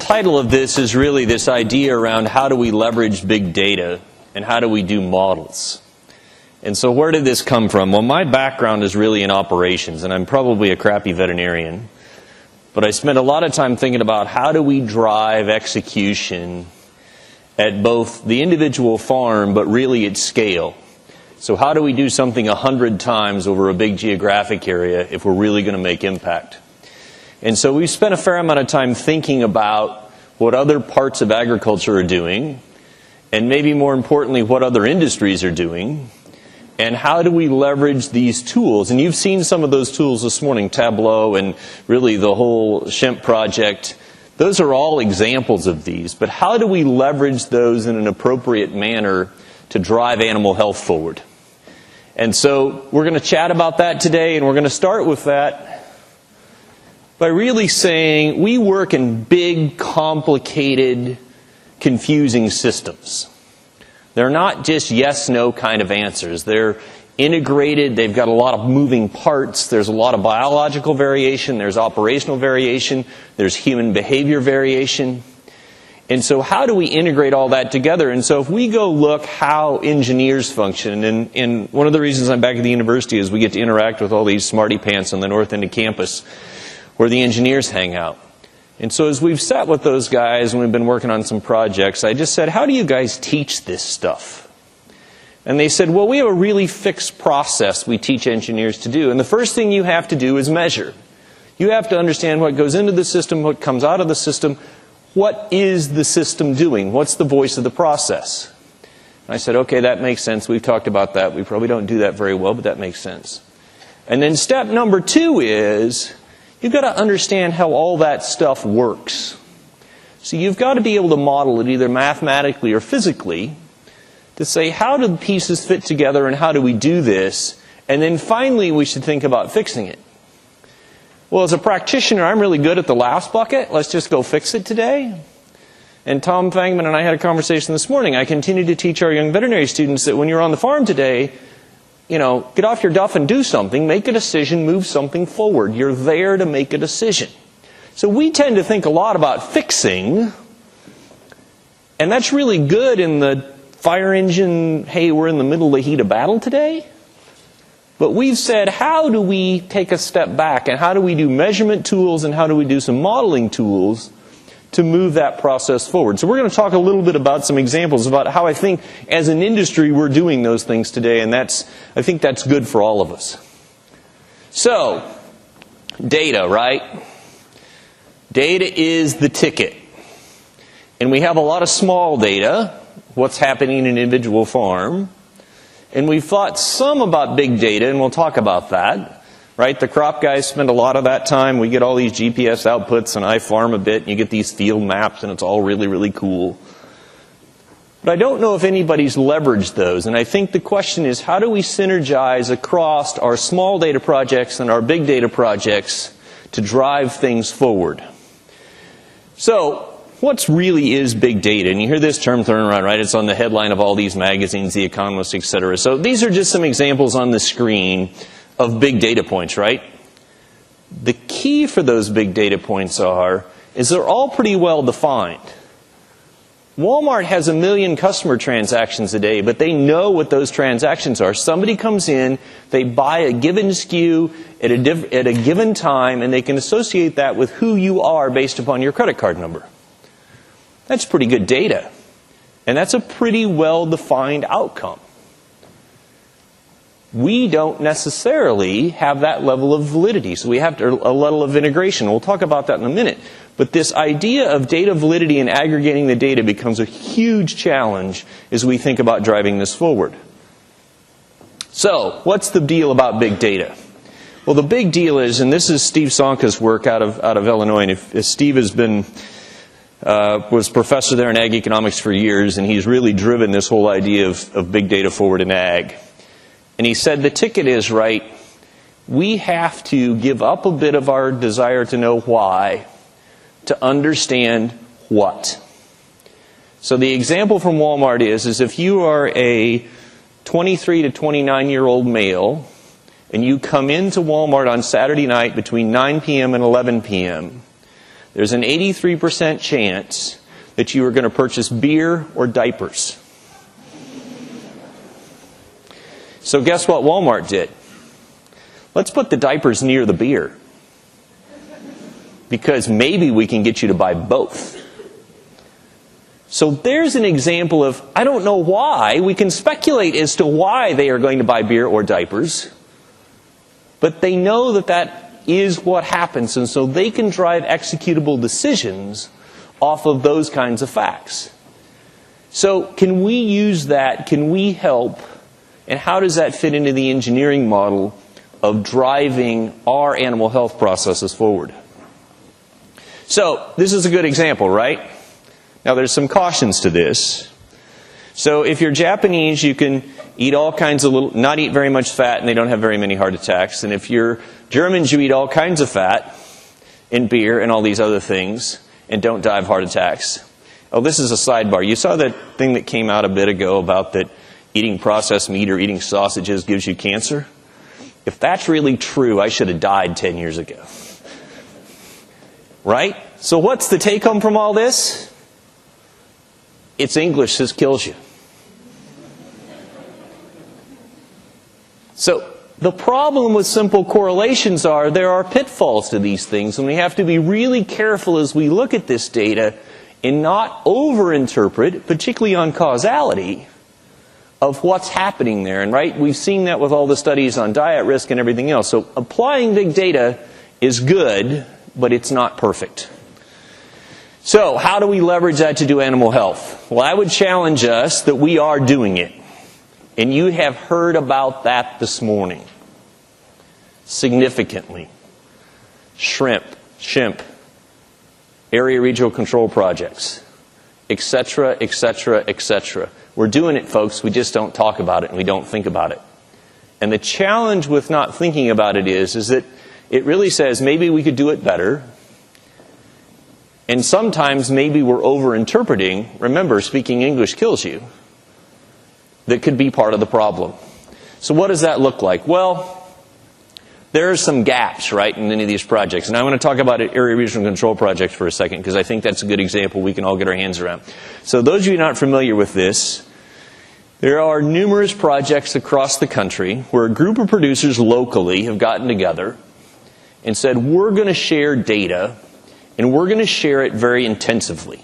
title of this is really this idea around how do we leverage big data and how do we do models. And so where did this come from? Well, my background is really in operations, and I'm probably a crappy veterinarian. But I spent a lot of time thinking about how do we drive execution at both the individual farm, but really at scale. So how do we do something 100 times over a big geographic area if we're really going to make impact? And so we've spent a fair amount of time thinking about what other parts of agriculture are doing, and maybe more importantly, what other industries are doing, and how do we leverage these tools. And you've seen some of those tools this morning, Tableau and really the whole Shemp project. Those are all examples of these. But how do we leverage those in an appropriate manner to drive animal health forward? And so we're going to chat about that today, and we're going to start with that by really saying we work in big, complicated, confusing systems. They're not just yes-no kind of answers. They're integrated. They've got a lot of moving parts. There's a lot of biological variation. There's operational variation. There's human behavior variation. And so how do we integrate all that together? And so if we go look how engineers function, and one of the reasons I'm back at the university is we get to interact with all these smarty pants on the north end of campus where the engineers hang out. And so as we've sat with those guys and we've been working on some projects, I just said, how do you guys teach this stuff? And they said, well, we have a really fixed process we teach engineers to do. And the first thing you have to do is measure. You have to understand what goes into the system, what comes out of the system. What is the system doing? What's the voice of the process? And I said, okay, that makes sense. We've talked about that. We probably don't do that very well, but that makes sense. And then step number 2 is you've got to understand how all that stuff works. So you've got to be able to model it either mathematically or physically to say how do the pieces fit together and how do we do this? And then finally we should think about fixing it. Well, as a practitioner, I'm really good at the last bucket. Let's just go fix it today. And Tom Fangman and I had a conversation this morning. I continue to teach our young veterinary students that when you're on the farm today, get off your duff and do something, make a decision, move something forward. You're there to make a decision. So we tend to think a lot about fixing, and that's really good in the fire engine, hey, we're in the middle of the heat of battle today. But we've said, how do we take a step back, and how do we do measurement tools, and how do we do some modeling tools to move that process forward? So we're going to talk a little bit about some examples about how I think as an industry we're doing those things today, and I think that's good for all of us. So, data, right? Data is the ticket. And we have a lot of small data, what's happening in an individual farm. And we've thought some about big data, and we'll talk about that. Right? The crop guys spend a lot of that time. We get all these GPS outputs, and I farm a bit, and you get these field maps, and it's all really, really cool. But I don't know if anybody's leveraged those. And I think the question is, how do we synergize across our small data projects and our big data projects to drive things forward? So, what really is big data? And you hear this term thrown around, right? It's on the headline of all these magazines, The Economist, etc. So these are just some examples on the screen of big data points, right? The key for those big data points is they're all pretty well defined. Walmart has 1 million customer transactions a day, but they know what those transactions are. Somebody comes in, they buy a given SKU at a given time, and they can associate that with who you are based upon your credit card number. That's pretty good data. And that's a pretty well-defined outcome. We don't necessarily have that level of validity, so we have a level of integration. We'll talk about that in a minute. But this idea of data validity and aggregating the data becomes a huge challenge as we think about driving this forward. So, what's the deal about big data? Well, the big deal is, and this is Steve Sonka's work out of Illinois, and if Steve has been was professor there in ag economics for years, and he's really driven this whole idea of big data forward in ag. And he said the ticket is, right, we have to give up a bit of our desire to know why to understand what. So the example from Walmart is if you are a 23 to 29-year-old male and you come into Walmart on Saturday night between 9 p.m. and 11 p.m., there's an 83% chance that you are going to purchase beer or diapers. So guess what Walmart did? Let's put the diapers near the beer, because maybe we can get you to buy both. So there's an example of, I don't know why, we can speculate as to why they are going to buy beer or diapers, but they know that that is what happens, and so they can drive executable decisions off of those kinds of facts. So can we use that? Can we help? And how does that fit into the engineering model of driving our animal health processes forward? So this is a good example, right? Now there's some cautions to this. So if you're Japanese, you can eat all kinds of not eat very much fat, and they don't have very many heart attacks. And if you're Germans, you eat all kinds of fat and beer and all these other things and don't die of heart attacks. Oh, this is a sidebar. You saw that thing that came out a bit ago about that eating processed meat or eating sausages gives you cancer? If that's really true, I should have died 10 years ago. Right? So what's the take home from all this? It's English that kills you. So the problem with simple correlations are there are pitfalls to these things, and we have to be really careful as we look at this data and not overinterpret, particularly on causality, of what's happening there. And right, we've seen that with all the studies on diet risk and everything else. So applying big data is good, but it's not perfect. So how do we leverage that to do animal health? Well, I would challenge us that we are doing it. And you have heard about that this morning. Significantly. Shrimp, area regional control projects, etc., etc., etc. We're doing it, folks. We just don't talk about it and we don't think about it. And the challenge with not thinking about it is that it really says maybe we could do it better. And sometimes maybe we're over-interpreting. Remember, speaking English kills you. That could be part of the problem. So what does that look like? Well, there are some gaps, right, in any of these projects. And I want to talk about area regional control projects for a second, because I think that's a good example we can all get our hands around. So those of you not familiar with this, there are numerous projects across the country where a group of producers locally have gotten together and said, we're going to share data, and we're going to share it very intensively.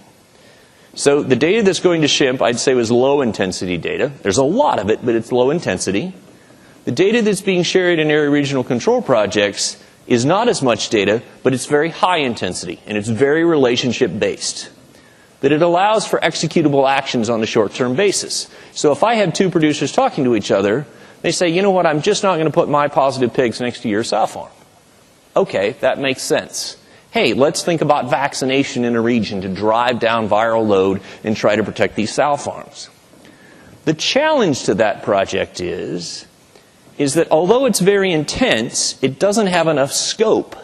So the data that's going to shrimp, I'd say, was low intensity data. There's a lot of it, but it's low intensity. The data that's being shared in area regional control projects is not as much data, but it's very high intensity, and it's very relationship based. That it allows for executable actions on a short-term basis. So if I have two producers talking to each other, they say, you know what, I'm just not going to put my positive pigs next to your sow farm. Okay, that makes sense. Hey, let's think about vaccination in a region to drive down viral load and try to protect these sow farms. The challenge to that project is that although it's very intense, it doesn't have enough scope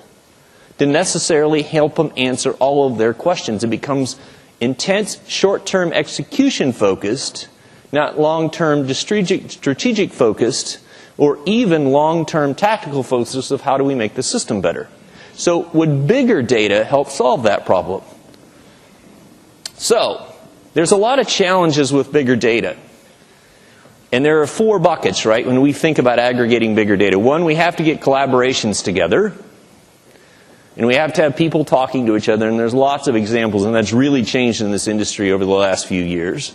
to necessarily help them answer all of their questions. It becomes intense, short-term execution focused, not long-term strategic focused, or even long-term tactical focus of how do we make the system better. So would bigger data help solve that problem? So there's a lot of challenges with bigger data. And there are 4 buckets, right, when we think about aggregating bigger data. One, we have to get collaborations together. And we have to have people talking to each other. And there's lots of examples, and that's really changed in this industry over the last few years.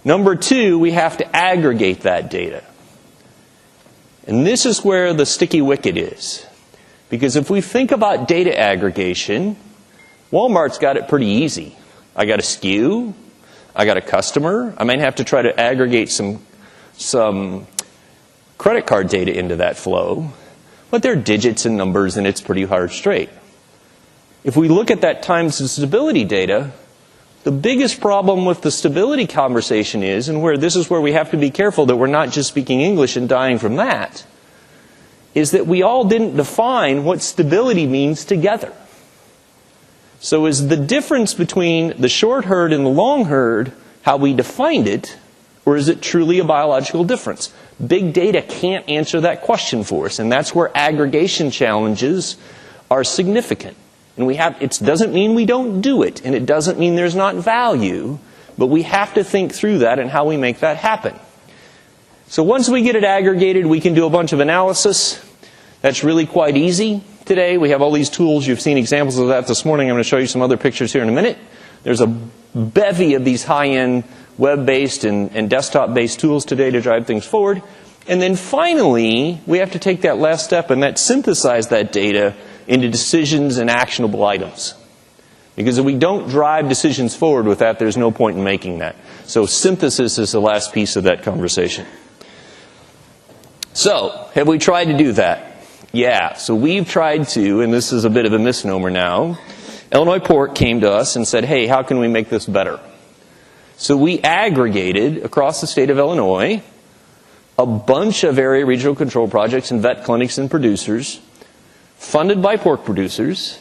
Number 2, we have to aggregate that data. And this is where the sticky wicket is. Because if we think about data aggregation, Walmart's got it pretty easy. I got a SKU, I got a customer, I might have to try to aggregate some credit card data into that flow, but they're digits and numbers and it's pretty hard straight. If we look at that times and stability data, the biggest problem with the stability conversation is, and where this is where we have to be careful that we're not just speaking English and dying from that, is that we all didn't define what stability means together. So is the difference between the short herd and the long herd how we defined it, or is it truly a biological difference? Big data can't answer that question for us, and that's where aggregation challenges are significant. And it doesn't mean we don't do it, and it doesn't mean there's not value, but we have to think through that and how we make that happen. So once we get it aggregated, we can do a bunch of analysis. That's really quite easy today. We have all these tools. You've seen examples of that this morning. I'm going to show you some other pictures here in a minute. There's a bevy of these high-end web-based and desktop-based tools today to drive things forward. And then finally, we have to take that last step and synthesize that data into decisions and actionable items. Because if we don't drive decisions forward with that, there's no point in making that. So synthesis is the last piece of that conversation. So, have we tried to do that? Yeah, so we've tried to, and this is a bit of a misnomer now. Illinois Port came to us and said, hey, how can we make this better? So we aggregated across the state of Illinois a bunch of area regional control projects and vet clinics and producers funded by pork producers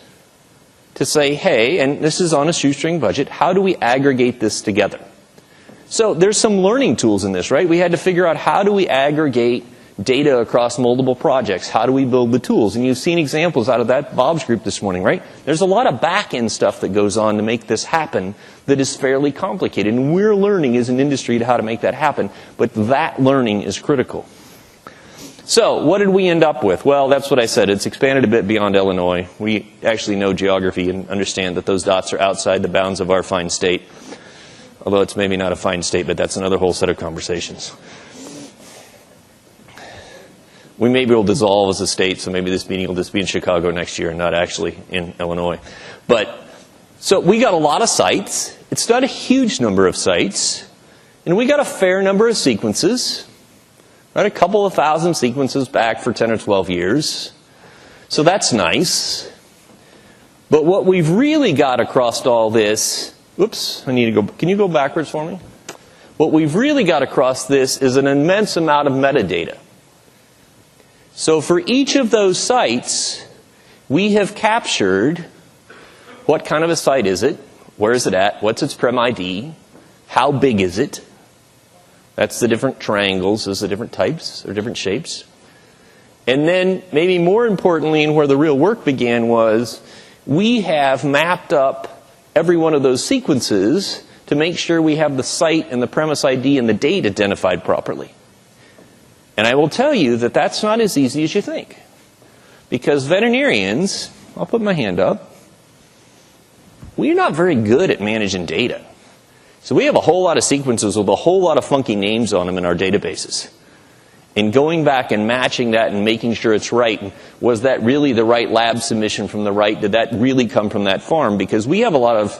to say, hey, and this is on a shoestring budget, how do we aggregate this together? So there's some learning tools in this, right? We had to figure out how do we aggregate data across multiple projects? How do we build the tools? And you've seen examples out of that Bob's group this morning, right? There's a lot of back-end stuff that goes on to make this happen that is fairly complicated. And we're learning as an industry how to make that happen. But that learning is critical. So what did we end up with? Well, that's what I said. It's expanded a bit beyond Illinois. We actually know geography and understand that those dots are outside the bounds of our fine state. Although it's maybe not a fine state, but that's another whole set of conversations. We maybe will dissolve as a state, so maybe this meeting will just be in Chicago next year and not actually in Illinois. So we got a lot of sites. It's not a huge number of sites. And we got a fair number of sequences. Right, a couple of thousand sequences back for 10 or 12 years. So that's nice. But what we've really got across all this, can you go backwards for me? What we've really got across this is an immense amount of metadata. So for each of those sites, we have captured what kind of a site is it, where is it at, what's its prem ID, how big is it. That's the different triangles, those are the different types or different shapes. And then maybe more importantly, and where the real work began was, we have mapped up every one of those sequences to make sure we have the site and the premise ID and the date identified properly. And I will tell you that that's not as easy as you think. Because veterinarians, I'll put my hand up, we're not very good at managing data. So we have a whole lot of sequences with a whole lot of funky names on them in our databases. And going back and matching that and making sure it's right, was that really the right lab submission from the right, did that really come from that farm? Because we have a lot of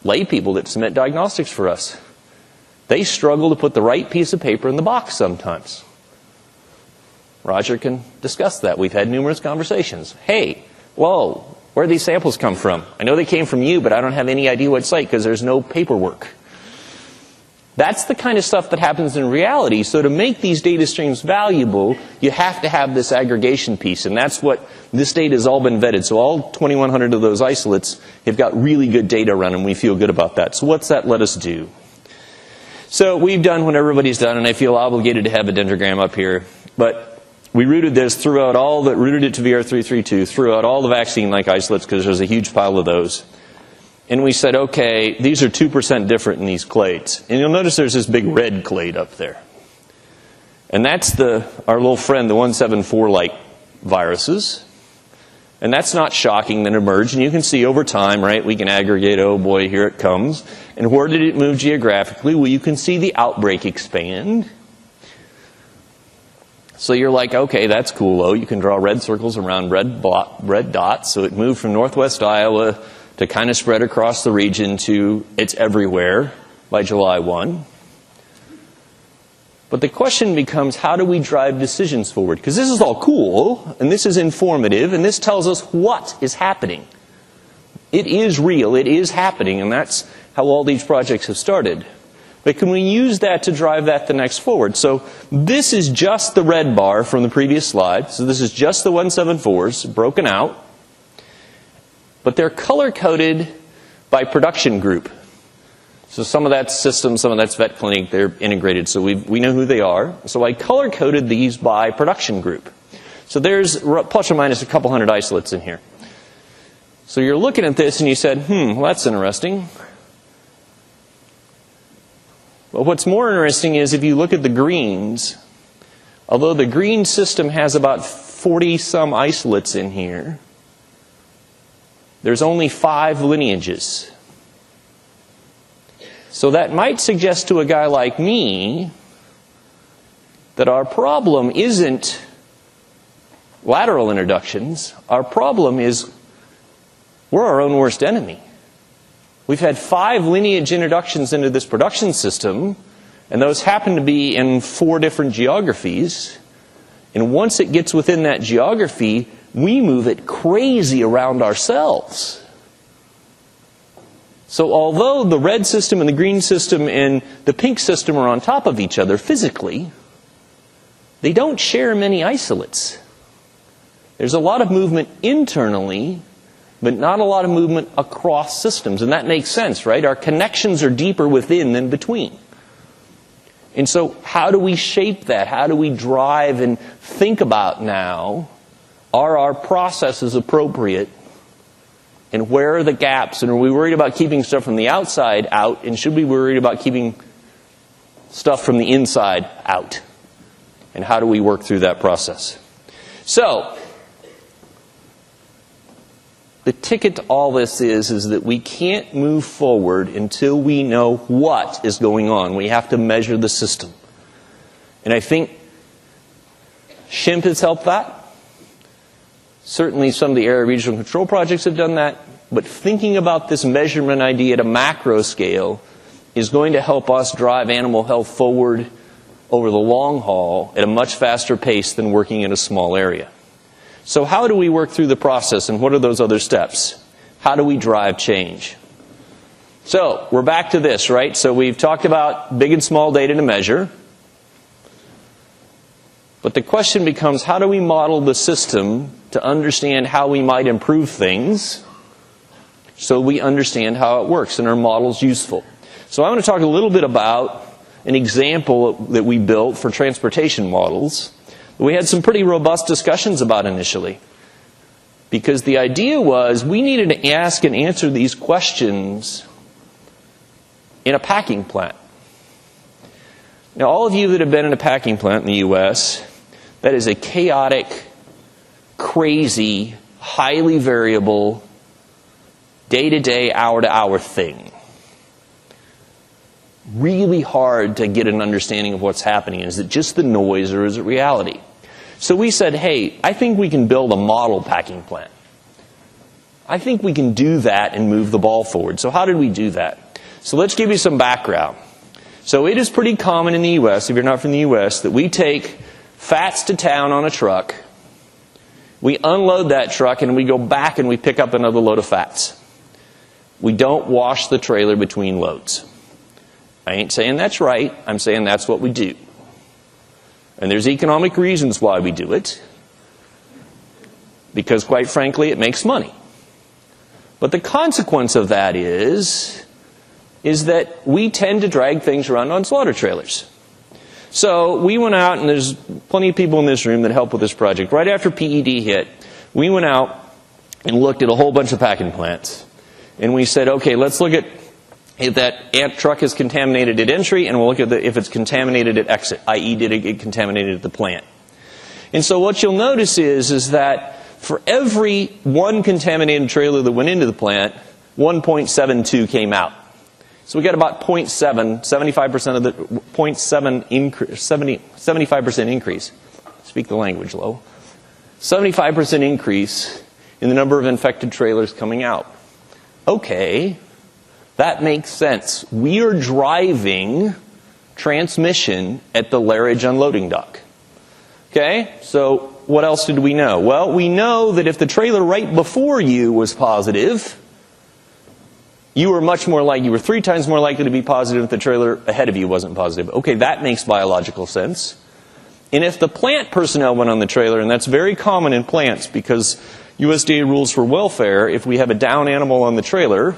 lay people that submit diagnostics for us. They struggle to put the right piece of paper in the box sometimes. Roger can discuss that. We've had numerous conversations. Hey, whoa, where do these samples come from? I know they came from you, but I don't have any idea what site because there's no paperwork. That's the kind of stuff that happens in reality. So to make these data streams valuable, you have to have this aggregation piece. And that's what this data has all been vetted. So all 2,100 of those isolates have got really good data around them. We feel good about that. So what's that let us do? So we've done what everybody's done, and I feel obligated to have a dendrogram up here. But we rooted this rooted it to VR332, threw out all the vaccine-like isolates because there's a huge pile of those. And we said, okay, these are 2% different in these clades. And you'll notice there's this big red clade up there. And that's our little friend, the 174-like viruses. And that's not shocking that emerged. And you can see over time, right, we can aggregate, oh boy, here it comes. And where did it move geographically? Well, you can see the outbreak expand. So you're like, okay, that's cool, Lowe. You can draw red circles around red dots. So it moved from northwest Iowa to kind of spread across the region to it's everywhere by July 1. But the question becomes, how do we drive decisions forward? Because this is all cool, and this is informative, and this tells us what is happening. It is real, it is happening, and that's how all these projects have started. But can we use that to drive that the next forward? So this is just the red bar from the previous slide. So this is just the 174s broken out. But they're color-coded by production group. So some of that's system, some of that's vet clinic. They're integrated, so we know who they are. So I color-coded these by production group. So there's plus or minus a couple hundred isolates in here. So you're looking at this and you said, well, that's interesting. But what's more interesting is if you look at the greens, although the green system has about 40-some isolates in here, there's only 5 lineages. So that might suggest to a guy like me that our problem isn't lateral introductions. Our problem is we're our own worst enemy. We've had 5 lineage introductions into this production system, and those happen to be in 4 different geographies. And once it gets within that geography, we move it crazy around ourselves. So although the red system and the green system and the pink system are on top of each other physically, they don't share many isolates. There's a lot of movement internally, but not a lot of movement across systems. And that makes sense, right? Our connections are deeper within than between. And so how do we shape that? How do we drive and think about now, are our processes appropriate? And where are the gaps? And are we worried about keeping stuff from the outside out? And should we be worried about keeping stuff from the inside out? And how do we work through that process? So, the ticket to all this is that we can't move forward until we know what is going on. We have to measure the system. And I think SHIMP has helped that. Certainly some of the area regional control projects have done that. But thinking about this measurement idea at a macro scale is going to help us drive animal health forward over the long haul at a much faster pace than working in a small area. So how do we work through the process, and what are those other steps? How do we drive change? So we're back to this, right? So we've talked about big and small data to measure. But the question becomes, how do we model the system to understand how we might improve things so we understand how it works and our model's useful? So I want to talk a little bit about an example that we built for transportation models. We had some pretty robust discussions about initially. Because the idea was we needed to ask and answer these questions in a packing plant. Now, all of you that have been in a packing plant in the U.S., that is a chaotic, crazy, highly variable, day-to-day, hour-to-hour thing. Really hard to get an understanding of what's happening. Is it just the noise or is it reality? So we said, hey, I think we can build a model packing plant. I think we can do that and move the ball forward. So how did we do that? So let's give you some background. So it is pretty common in the U.S., if you're not from the U.S., that we take fats to town on a truck, we unload that truck, and we go back and we pick up another load of fats. We don't wash the trailer between loads. I ain't saying that's right. I'm saying that's what we do. And there's economic reasons why we do it. Because, quite frankly, it makes money. But the consequence of that is that we tend to drag things around on slaughter trailers. So we went out, and there's plenty of people in this room that help with this project. Right after PED hit, we went out and looked at a whole bunch of packing plants. And we said, okay, let's look at if that truck is contaminated at entry, and we'll look at if it's contaminated at exit, i.e. did it get contaminated at the plant. And so what you'll notice is that for every one contaminated trailer that went into the plant, 1.72 came out. So we got about 0.7, 75% of the 0.7 increase, 75% increase. Speak the language, Lowe. 75% increase in the number of infected trailers coming out. Okay. That makes sense. We are driving transmission at the Laridge unloading dock. Okay? So what else did we know? Well, we know that if the trailer right before you was positive, you were 3 times more likely to be positive if the trailer ahead of you wasn't positive. Okay, that makes biological sense. And if the plant personnel went on the trailer, and that's very common in plants because USDA rules for welfare, if we have a down animal on the trailer,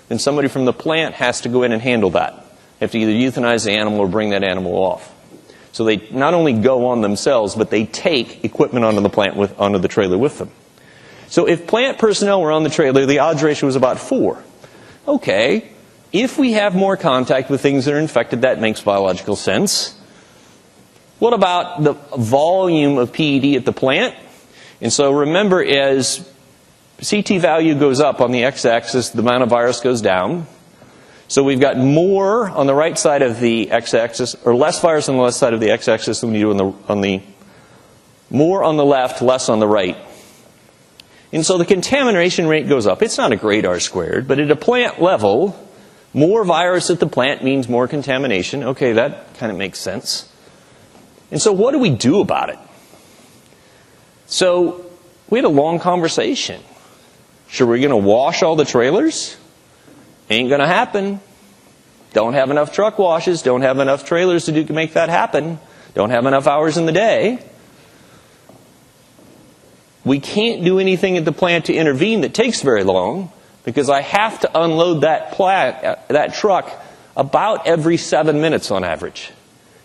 then somebody from the plant has to go in and handle that. They have to either euthanize the animal or bring that animal off. So they not only go on themselves, but they take equipment onto the trailer with them. So if plant personnel were on the trailer, the odds ratio was about 4. Okay, if we have more contact with things that are infected, that makes biological sense. What about the volume of PED at the plant? And so remember, as CT value goes up on the x-axis, the amount of virus goes down. So we've got more on the right side of the x-axis, or less virus on the left side of the x-axis than we do on the more on the left, less on the right. And so the contamination rate goes up. It's not a great R-squared, but at a plant level, more virus at the plant means more contamination. Okay, that kind of makes sense. And so what do we do about it? So we had a long conversation. Sure, we're going to wash all the trailers? Ain't going to happen. Don't have enough truck washes. Don't have enough trailers to make that happen. Don't have enough hours in the day. We can't do anything at the plant to intervene that takes very long, because I have to unload that truck about every 7 minutes on average.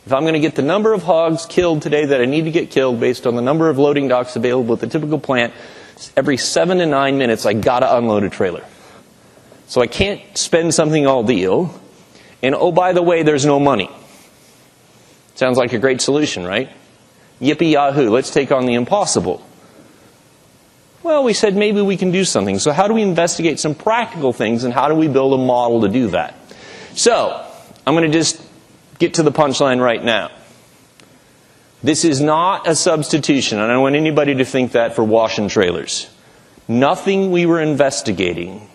If I'm going to get the number of hogs killed today that I need to get killed based on the number of loading docks available at the typical plant, every 7 to 9 minutes I got to unload a trailer. So I can't spend something all deal. And oh, by the way, there's no money. Sounds like a great solution, right? Yippee yahoo, let's take on the impossible. Well, we said maybe we can do something. So how do we investigate some practical things, and how do we build a model to do that? So I'm going to just get to the punchline right now. This is not a substitution. I don't want anybody to think that for washing trailers. Nothing we were investigating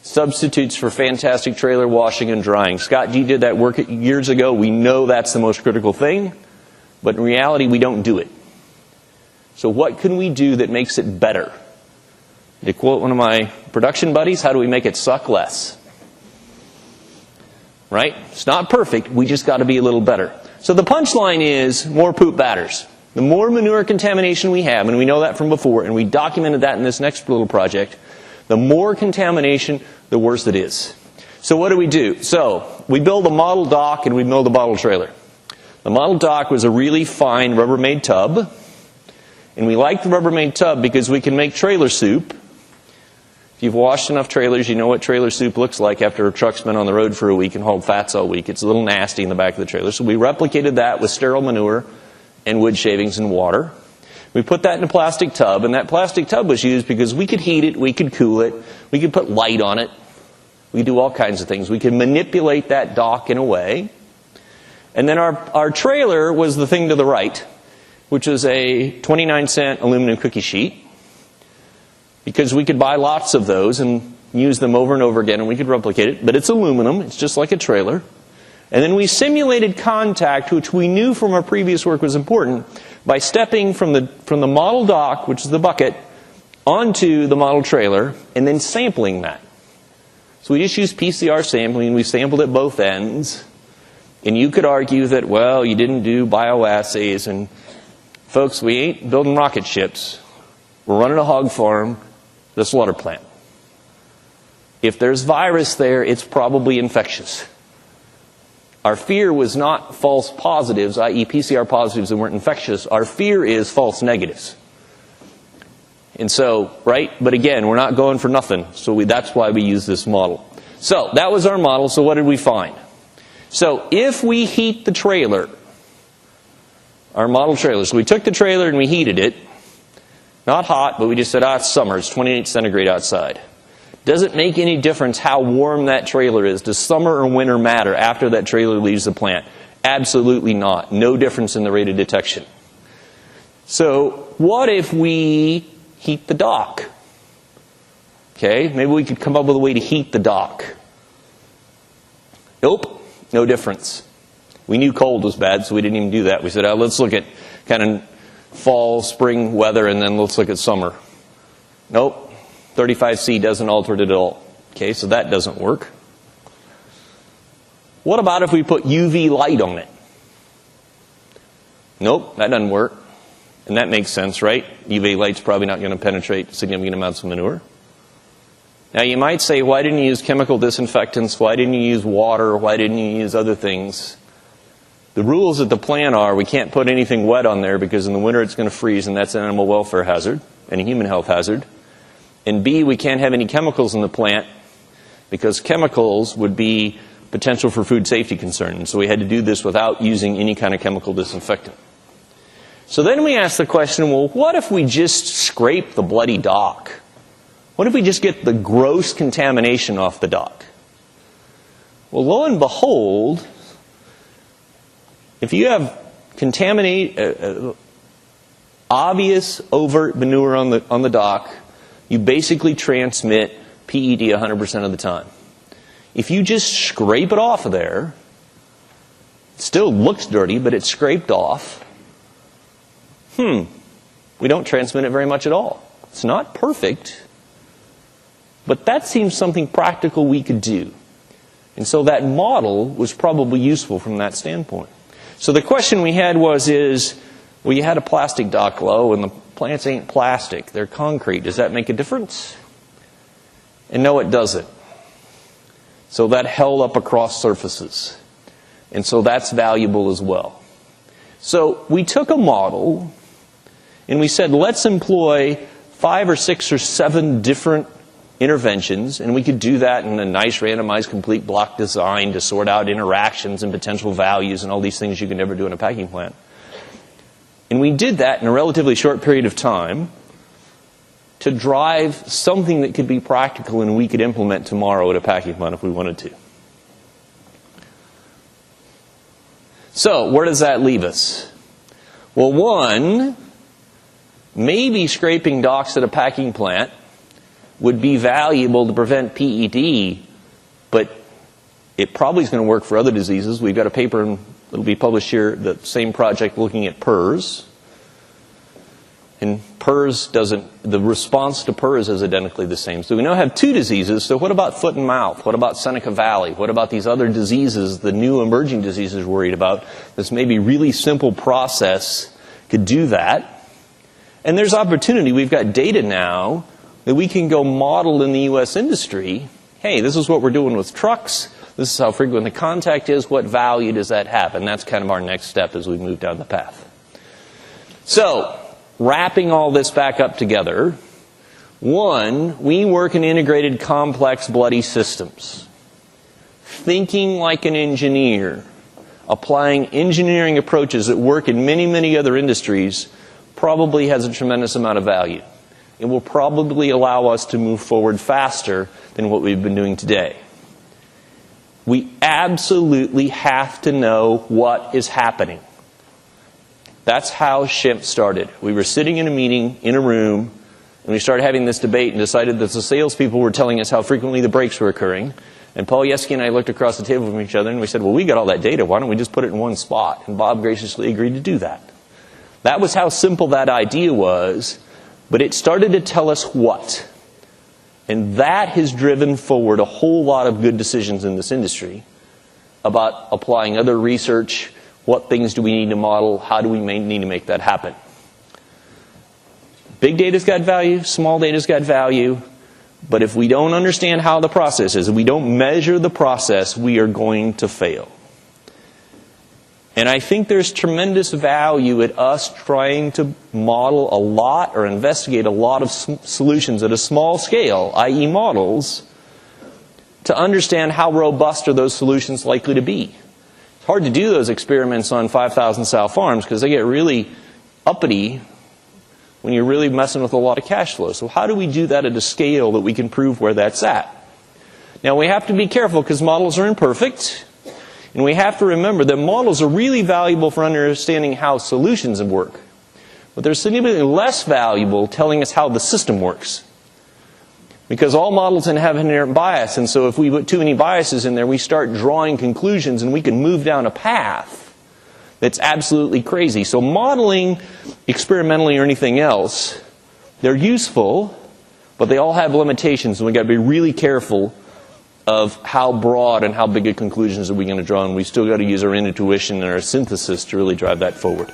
substitutes for fantastic trailer washing and drying. Scott G did that work years ago. We know that's the most critical thing, but in reality we don't do it. So what can we do that makes it better? To quote one of my production buddies, how do we make it suck less? Right? It's not perfect. We just got to be a little better. So the punchline is more poop batters. The more manure contamination we have, and we know that from before, and we documented that in this next little project, the more contamination, the worse it is. So what do? So we build a model dock and we build a model trailer. The model dock was a really fine Rubbermaid tub. And we like the Rubbermaid tub because we can make trailer soup. If you've washed enough trailers, you know what trailer soup looks like after a truck's been on the road for a week and hauled fats all week. It's a little nasty in the back of the trailer. So we replicated that with sterile manure and wood shavings and water. We put that in a plastic tub, and that plastic tub was used because we could heat it, we could cool it, we could put light on it. We could do all kinds of things. We could manipulate that dock in a way. And then our trailer was the thing to the right, which was a 29-cent aluminum cookie sheet, because we could buy lots of those and use them over and over again, and we could replicate it. But it's aluminum. It's just like a trailer. And then we simulated contact, which we knew from our previous work was important, by stepping from the model dock, which is the bucket, onto the model trailer, and then sampling that. So we just used PCR sampling. We sampled at both ends. And you could argue that, well, you didn't do bioassays, and folks, we ain't building rocket ships. We're running a hog farm, the slaughter plant. If there's virus there, it's probably infectious. Our fear was not false positives, i.e. PCR positives that weren't infectious. Our fear is false negatives. And so, right? But again, we're not going for nothing. So that's why we use this model. So that was our model. So what did we find? So if we heat the trailer, our model trailer. So we took the trailer and we heated it. Not hot, but we just said, it's summer. It's 28 centigrade outside. Does it make any difference how warm that trailer is? Does summer or winter matter after that trailer leaves the plant? Absolutely not. No difference in the rate of detection. So what if we heat the dock? Okay, maybe we could come up with a way to heat the dock. Nope, no difference. We knew cold was bad, so we didn't even do that. We said, let's look at kind of fall, spring weather, and then let's look at summer. Nope, 35C doesn't alter it at all. Okay, so that doesn't work. What about if we put UV light on it? Nope, that doesn't work. And that makes sense, right? UV light's probably not going to penetrate significant amounts of manure. Now you might say, why didn't you use chemical disinfectants? Why didn't you use water? Why didn't you use other things? The rules at the plant are we can't put anything wet on there because in the winter it's going to freeze, and that's an animal welfare hazard and a human health hazard. And B, we can't have any chemicals in the plant because chemicals would be potential for food safety concerns. So we had to do this without using any kind of chemical disinfectant. So then we asked the question, well, what if we just scrape the bloody dock? What if we just get the gross contamination off the dock? Well, lo and behold, if you have obvious overt manure on the dock, you basically transmit PED 100% of the time. If you just scrape it off of there, it still looks dirty, but it's scraped off. We don't transmit it very much at all. It's not perfect, but that seems something practical we could do. And so that model was probably useful from that standpoint. So the question we had well, you had a plastic dock, Lowe, and the plants ain't plastic. They're concrete. Does that make a difference? And no, it doesn't. So that held up across surfaces. And so that's valuable as well. So we took a model and we said, let's employ 5 or 6 or 7 different interventions, and we could do that in a nice randomized complete block design to sort out interactions and potential values and all these things you can never do in a packing plant. And we did that in a relatively short period of time to drive something that could be practical and we could implement tomorrow at a packing plant if we wanted to. So, where does that leave us? Well, one, maybe scraping docks at a packing plant would be valuable to prevent PED, but it probably is going to work for other diseases. We've got a paper that'll be published here, the same project looking at PRRS. And the response to PRRS is identically the same. So we now have 2 diseases, so what about foot and mouth? What about Seneca Valley? What about these other diseases, the new emerging diseases we're worried about? This maybe really simple process could do that. And there's opportunity. We've got data now that we can go model in the U.S. industry. Hey, this is what we're doing with trucks. This is how frequent the contact is. What value does that have? And that's kind of our next step as we move down the path. So, wrapping all this back up together, one, we work in integrated, complex, bloody systems. Thinking like an engineer, applying engineering approaches that work in many, many other industries probably has a tremendous amount of value. It will probably allow us to move forward faster than what we've been doing today. We absolutely have to know what is happening. That's how SHIMP started. We were sitting in a meeting, in a room, and we started having this debate and decided that the salespeople were telling us how frequently the breaks were occurring. And Paul Yeske and I looked across the table from each other and we said, well, we got all that data. Why don't we just put it in one spot? And Bob graciously agreed to do that. That was how simple that idea was. But it started to tell us what. And that has driven forward a whole lot of good decisions in this industry about applying other research. What things do we need to model? How do we need to make that happen? Big data's got value. Small data's got value. But if we don't understand how the process is, if we don't measure the process, we are going to fail. And I think there's tremendous value at us trying to model a lot or investigate a lot of solutions at a small scale, i.e. models, to understand how robust are those solutions likely to be. It's hard to do those experiments on 5,000 sow farms because they get really uppity when you're really messing with a lot of cash flow. So how do we do that at a scale that we can prove where that's at? Now we have to be careful because models are imperfect. And we have to remember that models are really valuable for understanding how solutions work. But they're significantly less valuable telling us how the system works. Because all models have inherent bias, and so if we put too many biases in there, we start drawing conclusions and we can move down a path that's absolutely crazy. So modeling, experimentally or anything else, they're useful, but they all have limitations, and we've got to be really careful of how broad and how big of conclusions are we going to draw, and we still got to use our intuition and our synthesis to really drive that forward.